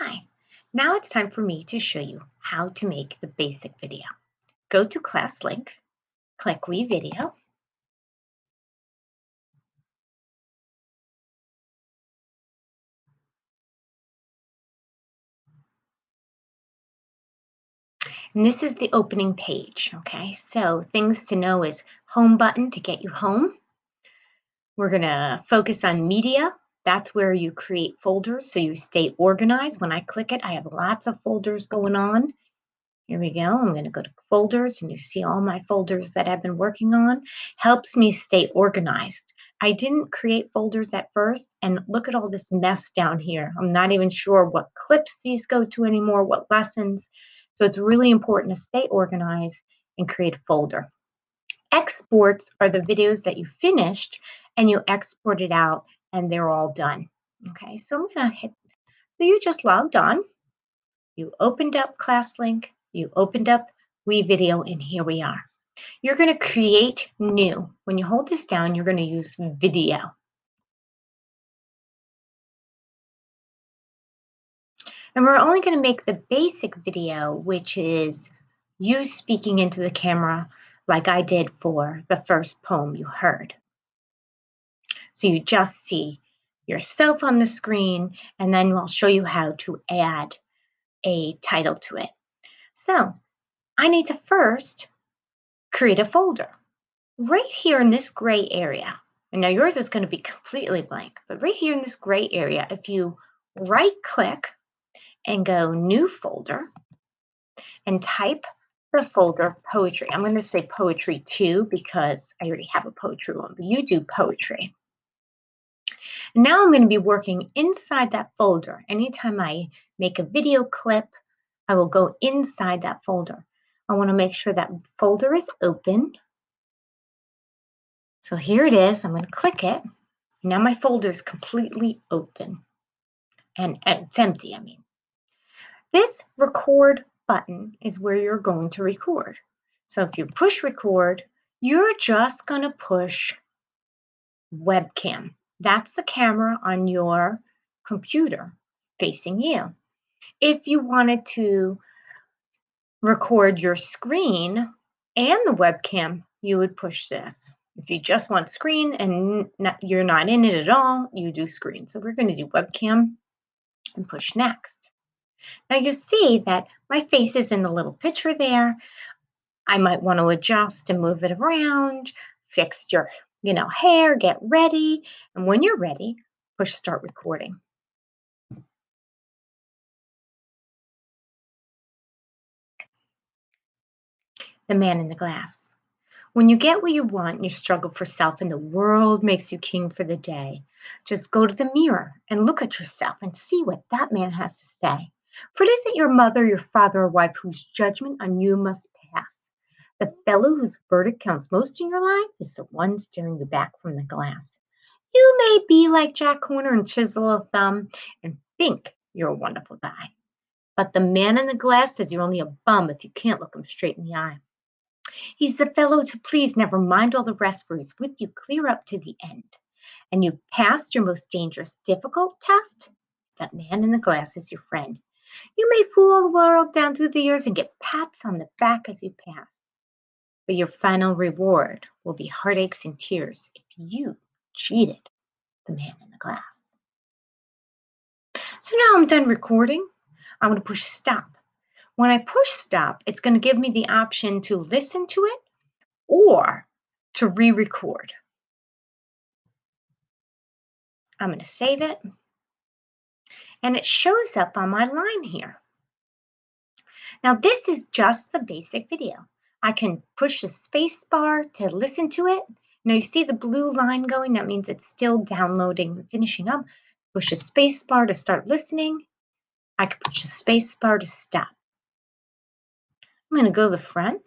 Hi, now it's time for me to show you how to make the basic video. Go to class link, click WeVideo, and this is the opening page, okay? So things to know is home button to get you home. We're gonna focus on media. That's where you create folders so you stay organized. When I click it, I have lots of folders going on. Here we go. I'm going to go to folders and you see all my folders that I've been working on. Helps me stay organized. I didn't create folders at first, and look at all this mess down here. I'm not even sure what clips these go to anymore, what lessons. So it's really important to stay organized and create a folder. Exports are the videos that you finished and you export it out and they're all done. Okay, so I'm going to hit, so you just logged on. You opened up ClassLink, you opened up WeVideo, and here we are. You're going to create new. When you hold this down, you're going to use video. And we're only going to make the basic video, which is you speaking into the camera like I did for the first poem you heard. So you just see yourself on the screen, and then I'll show you how to add a title to it. So I need to first create a folder. Right here in this gray area, and now yours is going to be completely blank, but right here in this gray area, if you right click and go new folder and type the folder poetry. I'm going to say poetry 2 because I already have a poetry one, but you do poetry. Now I'm going to be working inside that folder. Anytime I make a video clip, I will go inside that folder. I want to make sure that folder is open. So here it is. I'm going to click it. Now my folder is completely open and it's empty, I mean. This record button is where you're going to record. So if you push record, you're just going to push webcam. That's the camera on your computer facing you. If you wanted to record your screen and the webcam, you would push this. If you just want screen and you're not in it at all, you do screen. So we're going to do webcam and push next. Now you see that my face is in the little picture there. I might want to adjust and move it around, fix your, hair, get ready. And when you're ready, push start recording. The Man in the Glass. When you get what you want and you struggle for self and the world makes you king for the day, just go to the mirror and look at yourself and see what that man has to say. For it isn't your mother, your father, or wife whose judgment on you must pass. The fellow whose verdict counts most in your life is the one staring you back from the glass. You may be like Jack Horner and Chisel of Thumb and think you're a wonderful guy. But the man in the glass says you're only a bum if you can't look him straight in the eye. He's the fellow to please, never mind all the rest, for he's with you clear up to the end. And you've passed your most dangerous, difficult test. That man in the glass is your friend. You may fool the world down through the years and get pats on the back as you pass. But your final reward will be heartaches and tears if you cheated the man in the glass. So now I'm done recording. I'm going to push stop. When I push stop, it's going to give me the option to listen to it or to re-record. I'm going to save it, and it shows up on my line here. Now this is just the basic video. I can push the space bar to listen to it. Now you see the blue line going, that means it's still downloading and finishing up. Push the space bar to start listening. I can push the space bar to stop. I'm going to go to the front.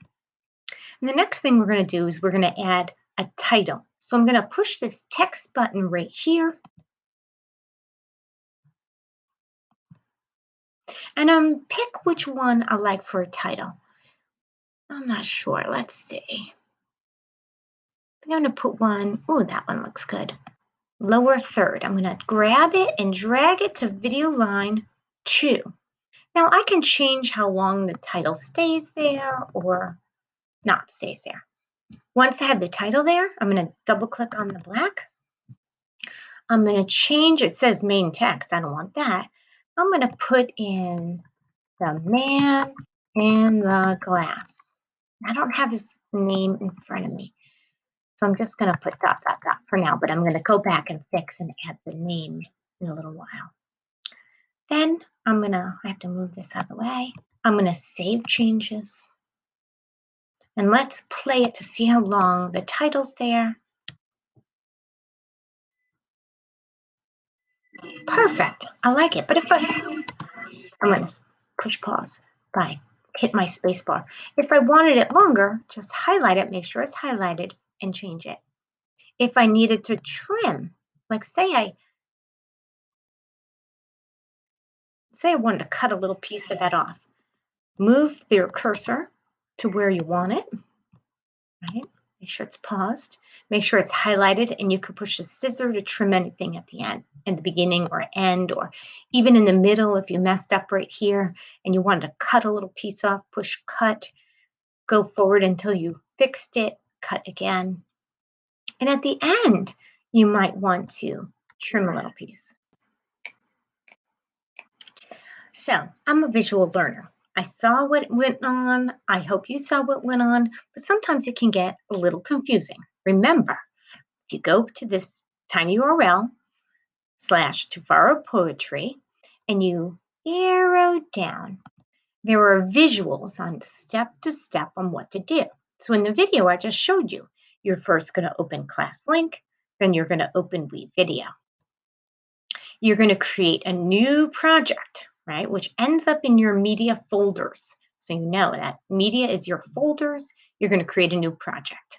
And the next thing we're going to do is we're going to add a title. So I'm going to push this text button right here. And pick which one I like for a title. I'm not sure. Let's see. I'm going to put one. Oh, that one looks good. Lower third. I'm going to grab it and drag it to video line 2. Now I can change how long the title stays there or not stays there. Once I have the title there, I'm going to double click on the black. I'm going to change, it says main text. I don't want that. I'm going to put in the man in the glass. I don't have his name in front of me. So I'm just going to put ... for now, but I'm going to go back and fix and add the name in a little while. Then I have to move this out of the way. I'm going to save changes. And let's play it to see how long the title's there. Perfect. I like it. But I'm going to push pause by hit my space bar. If I wanted it longer, just highlight it, make sure it's highlighted, and change it. If I needed to trim, like say I wanted to cut a little piece of that off, move your cursor to where you want it, right? Make sure it's paused, make sure it's highlighted, and you could push the scissor to trim anything at the end, in the beginning or end, or even in the middle if you messed up right here and you wanted to cut a little piece off, push cut, go forward until you fixed it, cut again. And at the end, you might want to trim a little piece. So I'm a visual learner. I saw what went on. I hope you saw what went on, but sometimes it can get a little confusing. Remember, if you go to this tiny URL /To WeVideo Poetry and you arrow down, there are visuals on step to step on what to do. So in the video I just showed you, you're first going to open class link, then you're going to open WeVideo. You're going to create a new project, right, which ends up in your media folders. So you know that media is your folders. You're going to create a new project.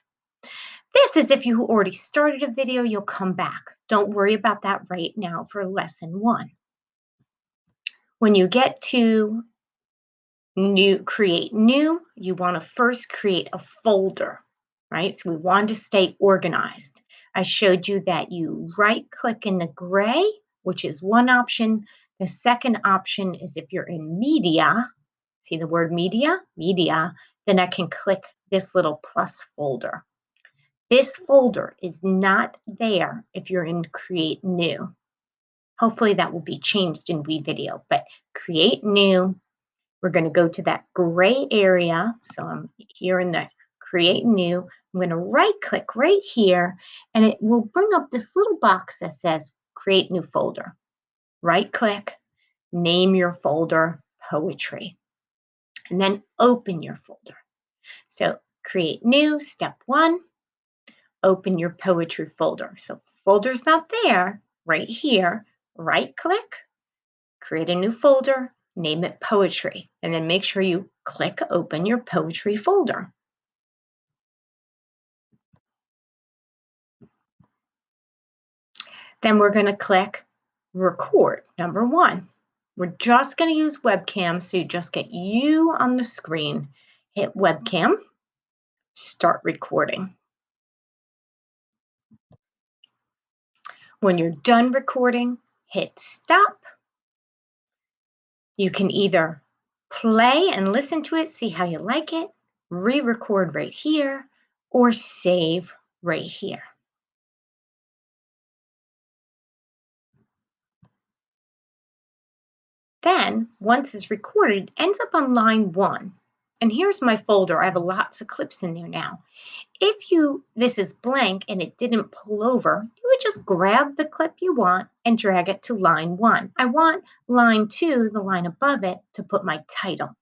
This is if you already started a video, you'll come back. Don't worry about that right now for lesson 1. When you get to create new, you want to first create a folder, right? So we want to stay organized. I showed you that you right-click in the gray, which is one option. The second option is if you're in media, see the word media? Media, then I can click this little plus folder. This folder is not there if you're in create new. Hopefully that will be changed in WeVideo, but create new. We're going to go to that gray area. So I'm here in the create new. I'm going to right click right here and it will bring up this little box that says create new folder. Right click, name your folder poetry, and then open your folder. So create new, step 1, open your poetry folder. So folder's not there, right here, right click, create a new folder, name it poetry, and then make sure you click open your poetry folder. Then we're going to click record, number 1. We're just going to use webcam, so you just get you on the screen. Hit webcam, start recording. When you're done recording, hit stop. You can either play and listen to it, see how you like it, re-record right here, or save right here. Then, once it's recorded, it ends up on line 1. And here's my folder. I have lots of clips in there now. If this is blank and it didn't pull over, you would just grab the clip you want and drag it to line 1. I want line 2, the line above it, to put my title.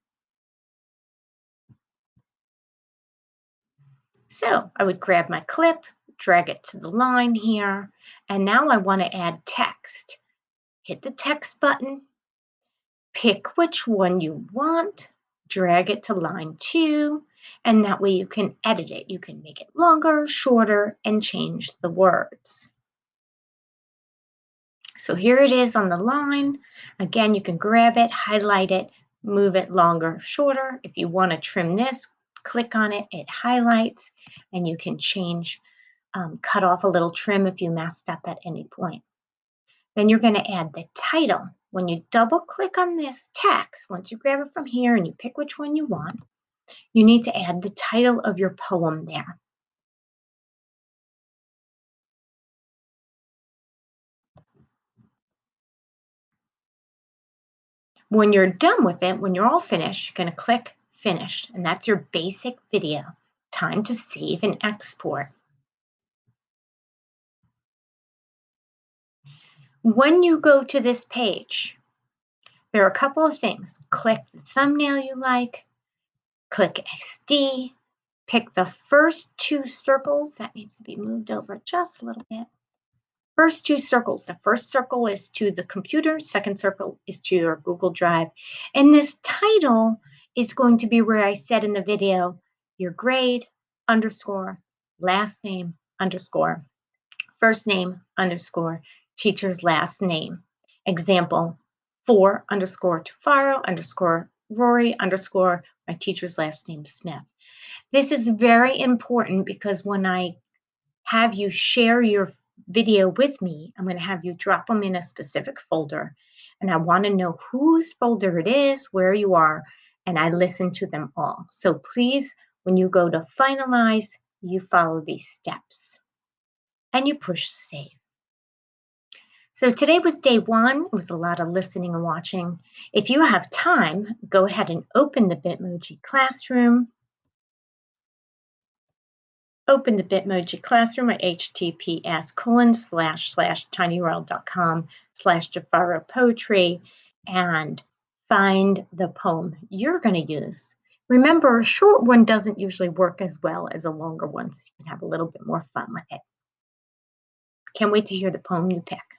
So I would grab my clip, drag it to the line here, and now I want to add text. Hit the text button, pick which one you want, drag it to line 2, and that way you can edit it. You can make it longer, shorter, and change the words. So here it is on the line. Again, you can grab it, highlight it, move it longer, shorter. If you want to trim this, click on it, it highlights, and you can change, cut off a little trim if you messed up at any point. Then you're going to add the title. when you double click on this text, once you grab it from here and you pick which one you want, you need to add the title of your poem there. When you're done with it, when you're all finished, you're going to click Finish, and that's your basic video. Time to save and export. When you go to this page, there are a couple of things. Click the thumbnail you like, click SD, pick the first two circles. That needs to be moved over just a little bit. First two circles. The first circle is to the computer, second circle is to your Google Drive. And this title is going to be where I said in the video, your grade underscore, last name underscore, first name underscore, teacher's last name. Example, 4 underscore Tufaro underscore Rory underscore my teacher's last name Smith. This is very important because when I have you share your video with me, I'm going to have you drop them in a specific folder. And I want to know whose folder it is, where you are, and I listen to them all. So please, when you go to finalize, you follow these steps and you push save. So today was day 1. It was a lot of listening and watching. If you have time, go ahead and open the Bitmoji Classroom. Open the Bitmoji Classroom at https://tinyurl.com/Jafaro Poetry and find the poem you're going to use. Remember, a short one doesn't usually work as well as a longer one, so you can have a little bit more fun with it. Can't wait to hear the poem you pick.